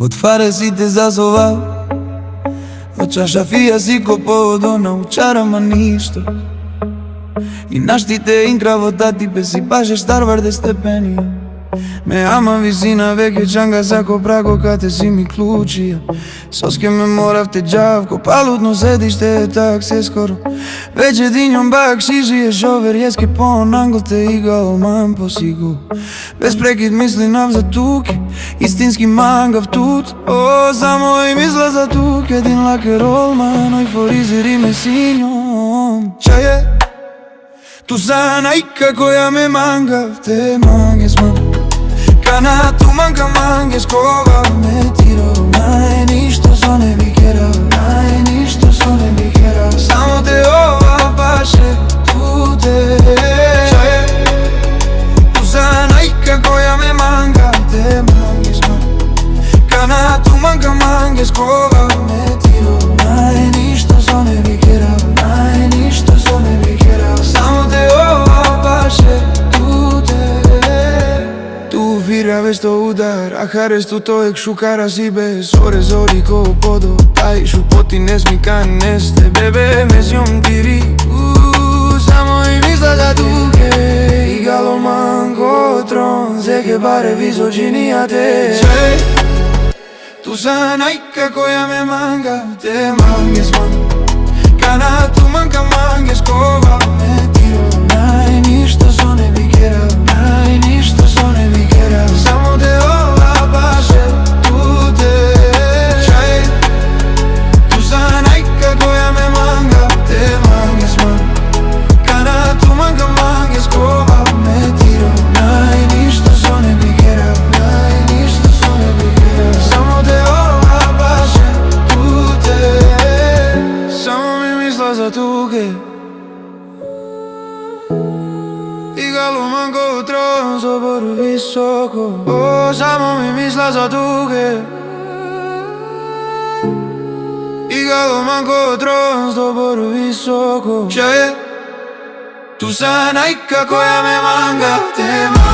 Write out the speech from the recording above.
Botfare si te zazovao o čašafija si ko povodo naучара ма ништо и наштите инкравотати без си паше старварде степени ме ама висина веќе чанга сако прако кате си ми клучија соске ме моравте джавко палутно седиште так се скоро веќе дињом бак шижије шовер јеске пон англ те игал ман посигу без прекид мисли нав за тук истински мангав тут о само и мисла за тук един лакерол ман ој форизери ме синјом чаје ту зана и како ја ме мангав те мангес ман Kana tu manca manges kova me tiro Naj ništo so ne bi kera Naj ništo so ne bi kera Samo te ova paše tu te Čaje Tu zana i kako ja me manga Te manges man Kana tu manca manges kova me tiro Naj ništo so ne bi kera Naj ništo so ne bi kera Samo te ova paše tu te Vira весто удар, а харесто тоек шукара си без оре зори ко подо Тај шупоти не смика не сте бебе мезјом тири Само и мисла за туке игало манго трон Зеке баре визоджинија те Ту сана и како ја ме манга те мангес ман Кана ту манка мангес кова ме тиро Нај ништо со не би кера Нај ништо со не би кера Само те ова паше tu te Чај Ту сана и како ја ме манга те мангес ман Кана ту манка мангес кова ме тиро Нај ништо со не би кера Нај ништо со не би кера Само те ова паше tu te Само ми мисла за туке Игало манго трон собор високо О, само ми мисла за туке Игало манго трон собор високо Чаје Ту сана и како ја ме манга те